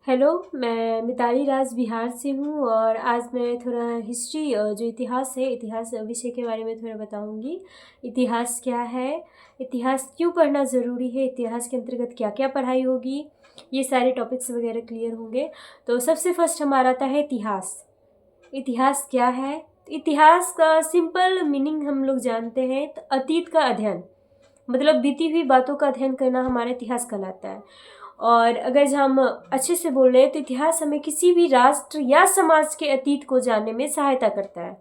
Hello, मैं मिताली राज बिहार से हूँ और आज मैं थोड़ा हिस्ट्री जो इतिहास है, इतिहास विषय के बारे में थोड़ा बताऊँगी। इतिहास क्या है, इतिहास क्यों पढ़ना ज़रूरी है, इतिहास के अंतर्गत क्या क्या पढ़ाई होगी, ये सारे टॉपिक्स वगैरह क्लियर होंगे। तो सबसे फर्स्ट हमारा आता है इतिहास। इतिहास क्या है? इतिहास का सिंपल मीनिंग हम लोग जानते हैं, तो अतीत का अध्ययन, मतलब बीती हुई बातों का अध्ययन करना हमारा इतिहास कहलाता है। और अगर हम अच्छे से बोल रहे हैं तो इतिहास हमें किसी भी राष्ट्र या समाज के अतीत को जानने में सहायता करता है।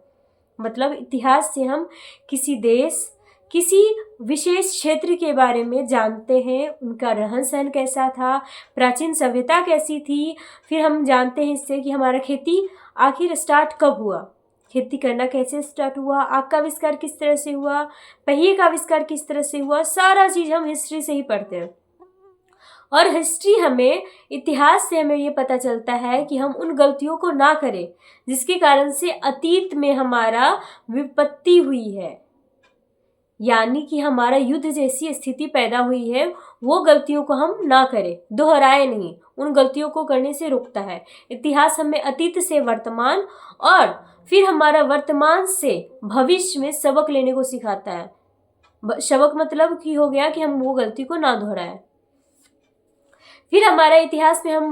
मतलब इतिहास से हम किसी देश, किसी विशेष क्षेत्र के बारे में जानते हैं, उनका रहन सहन कैसा था, प्राचीन सभ्यता कैसी थी। फिर हम जानते हैं इससे कि हमारा खेती आखिर स्टार्ट कब हुआ, खेती करना कैसे स्टार्ट हुआ, आग का आविष्कार किस तरह से हुआ, पहिए का आविष्कार किस तरह से हुआ, सारा चीज़ हम हिस्ट्री से ही पढ़ते हैं। और हिस्ट्री हमें, इतिहास से हमें ये पता चलता है कि हम उन गलतियों को ना करें जिसके कारण से अतीत में हमारा विपत्ति हुई है, यानी कि हमारा युद्ध जैसी स्थिति पैदा हुई है। वो गलतियों को हम ना करें, दोहराए नहीं, उन गलतियों को करने से रोकता है। इतिहास हमें अतीत से वर्तमान और फिर हमारा वर्तमान से भविष्य में सबक लेने को सिखाता है। सबक मतलब कि हो गया कि हम वो गलती को ना दोहराएं। फिर हमारा इतिहास में हम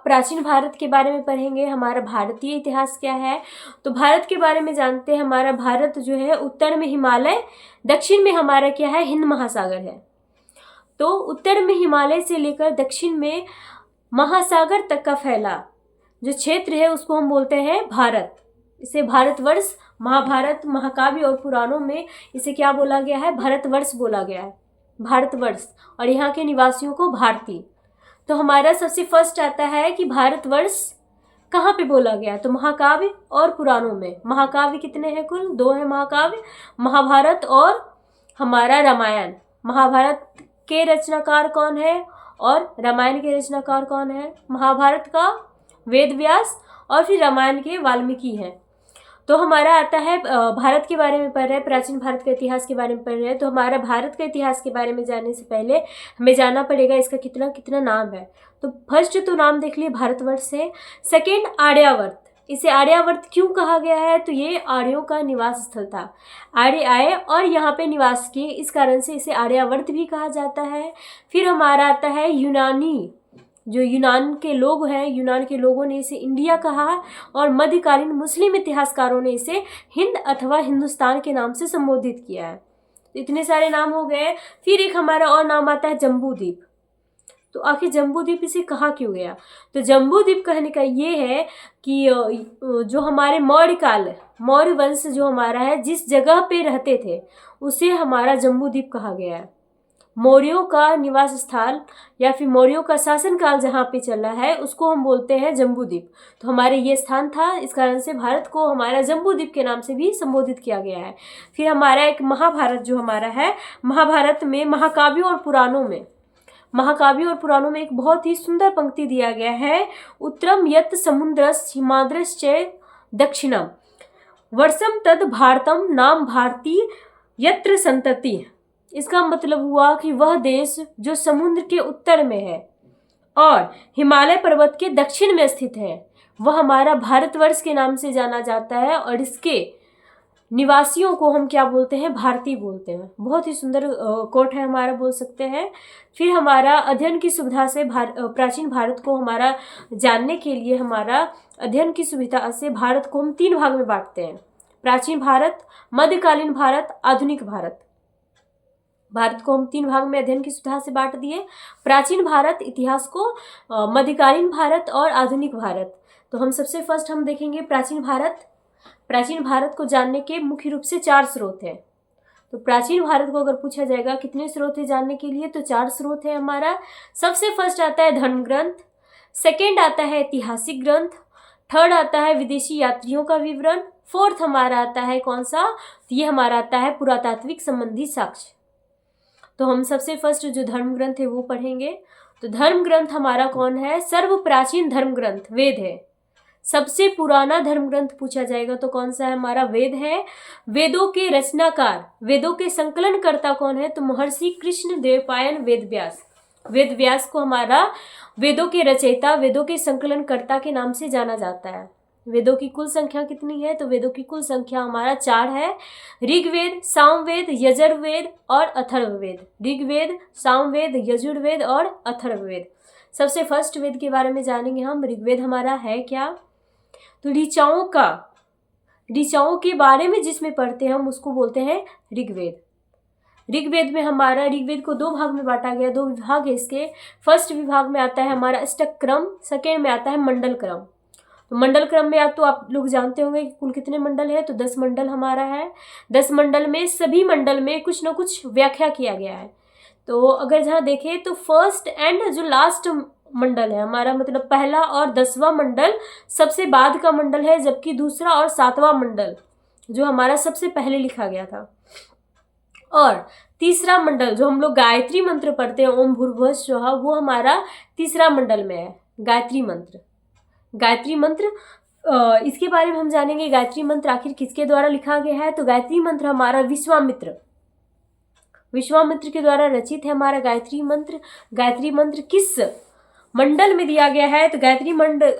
प्राचीन भारत के बारे में पढ़ेंगे। हमारा भारतीय इतिहास क्या है, तो भारत के बारे में जानते हैं। हमारा भारत जो है उत्तर में हिमालय, दक्षिण में हमारा क्या है, हिंद महासागर है। तो उत्तर में हिमालय से लेकर दक्षिण में महासागर तक का फैला जो क्षेत्र है उसको हम बोलते हैं भारत। इसे भारतवर्ष, महाभारत, महाकाव्य और पुराणों में इसे क्या बोला गया है, भारतवर्ष बोला गया है, भारतवर्ष। और यहाँ के निवासियों को भारतीय। तो हमारा सबसे फर्स्ट आता है कि भारतवर्ष कहाँ पे बोला गया, तो महाकाव्य और पुराणों में। महाकाव्य कितने हैं, कुल 2 हैं महाकाव्य, महाभारत और हमारा रामायण। महाभारत के रचनाकार कौन है और रामायण के रचनाकार कौन है? महाभारत का वेद व्यास और फिर रामायण के वाल्मीकि हैं। तो हमारा आता है भारत के बारे में पढ़ रहे हैं, प्राचीन भारत के इतिहास के बारे में पढ़ रहे हैं। तो हमारा भारत का इतिहास के बारे में जानने से पहले हमें जानना पड़ेगा इसका कितना कितना नाम है। तो फर्स्ट तो नाम देख लिए भारतवर्ष से। सेकेंड आर्यावर्त। इसे आर्यावर्त क्यों कहा गया है, तो ये आर्यों का निवास स्थल था। आर्य आए और यहाँ पे निवास किए, इस कारण से इसे आर्यावर्त भी कहा जाता है। फिर हमारा आता है यूनानी। जो यूनान के लोग हैं, यूनान के लोगों ने इसे इंडिया कहा और मध्यकालीन मुस्लिम इतिहासकारों ने इसे हिंद अथवा हिंदुस्तान के नाम से संबोधित किया है। तो इतने सारे नाम हो गए। फिर एक हमारा और नाम आता है जम्बूद्वीप। तो आखिर जम्बूद्वीप इसे कहा क्यों गया, तो जम्बूद्वीप कहने का ये है कि जो हमारे मौर्य काल, मौर्य वंश जो हमारा है, जिस जगह पे रहते थे उसे हमारा जम्बूद्वीप कहा गया है। मौर्यों का निवास स्थल या फिर मौर्यों का शासनकाल जहाँ पे चला है उसको हम बोलते हैं जम्बूद्वीप। तो हमारे ये स्थान था, इस कारण से भारत को हमारा जम्बूद्वीप के नाम से भी संबोधित किया गया है। फिर हमारा एक महाभारत जो हमारा है, महाभारत में महाकाव्यों और पुराणों में, महाकाव्यों और पुराणों में एक बहुत ही सुंदर पंक्ति दिया गया है, उत्तरम यत् समुद्रस् हिमाद्रश्च दक्षिणम वर्षम तद भारतम नाम भारती यत्र संतति। इसका मतलब हुआ कि वह देश जो समुद्र के उत्तर में है और हिमालय पर्वत के दक्षिण में स्थित है वह हमारा भारतवर्ष के नाम से जाना जाता है और इसके निवासियों को हम क्या बोलते हैं, भारतीय बोलते हैं। बहुत ही सुंदर कोट है हमारा, बोल सकते हैं। फिर हमारा अध्ययन की सुविधा से प्राचीन भारत को हमारा जानने के लिए, हमारा अध्ययन की सुविधा से भारत को हम 3 भाग में बांटते हैं, प्राचीन भारत, मध्यकालीन भारत, आधुनिक भारत। भारत को हम 3 भाग में अध्ययन की सुविधा से बांट दिए, प्राचीन भारत इतिहास को, मध्यकालीन भारत और आधुनिक भारत। तो हम सबसे फर्स्ट हम देखेंगे प्राचीन भारत। प्राचीन भारत को जानने के मुख्य रूप से 4 स्रोत हैं। तो प्राचीन भारत को अगर पूछा जाएगा कितने स्रोत हैं जानने के लिए, तो 4 स्रोत है हमारा। सबसे फर्स्ट आता है धर्म ग्रंथ, सेकेंड आता है ऐतिहासिक ग्रंथ, थर्ड आता है विदेशी यात्रियों का विवरण, फोर्थ हमारा आता है कौन सा, तो ये हमारा आता है पुरातात्विक संबंधी साक्ष्य। तो हम सबसे फर्स्ट जो धर्म ग्रंथ है वो पढ़ेंगे। तो धर्म ग्रंथ हमारा कौन है, सर्व प्राचीन धर्म ग्रंथ वेद है। सबसे पुराना धर्म ग्रंथ पूछा जाएगा तो कौन सा है, हमारा वेद है। वेदों के रचनाकार, वेदों के संकलन कर्ता कौन है, तो महर्षि कृष्ण देवपायन वेद व्यास। वेद व्यास को हमारा वेदों के रचयिता, वेदों के संकलनकर्ता के नाम से जाना जाता है। वेदों की कुल संख्या कितनी है? तो वेदों की कुल संख्या हमारा 4 है। ऋग्वेद, सामवेद, यजुर्वेद और अथर्ववेद। ऋग्वेद, सामवेद, यजुर्वेद और अथर्ववेद। सबसे फर्स्ट वेद के बारे में जानेंगे हम। ऋग्वेद हमारा है क्या? तो ऋचाओं के बारे में जिसमें पढ़ते हैं हम उसको बोलते हैं ऋग्वेद। ऋग्वेद में हमारा, ऋग्वेद को 2 भाग में बांटा गया, 2 विभाग है इसके। फर्स्ट विभाग में आता है हमारा अष्टक क्रम, सेकेंड में आता है मंडल क्रम। तो मंडल क्रम में आप तो आप लोग जानते होंगे कि कुल कितने मंडल है, तो 10 मंडल हमारा है। 10 मंडल में सभी मंडल में कुछ न कुछ व्याख्या किया गया है। तो अगर जहाँ देखें तो फर्स्ट एंड जो लास्ट मंडल है हमारा, मतलब पहला और 10वां मंडल सबसे बाद का मंडल है, जबकि दूसरा और 7वां मंडल जो हमारा सबसे पहले लिखा गया था। और तीसरा मंडल जो हम लोग गायत्री मंत्र पढ़ते हैं, ओम भूर्भुवः स्वः, वो हमारा तीसरा मंडल में है, गायत्री मंत्र। गायत्री मंत्र इसके बारे में हम जानेंगे, गायत्री मंत्र आखिर किसके द्वारा लिखा गया है। तो गायत्री मंत्र हमारा विश्वामित्र के द्वारा रचित है हमारा गायत्री मंत्र। गायत्री मंत्र किस मंडल में दिया गया है? तो गायत्री मंडल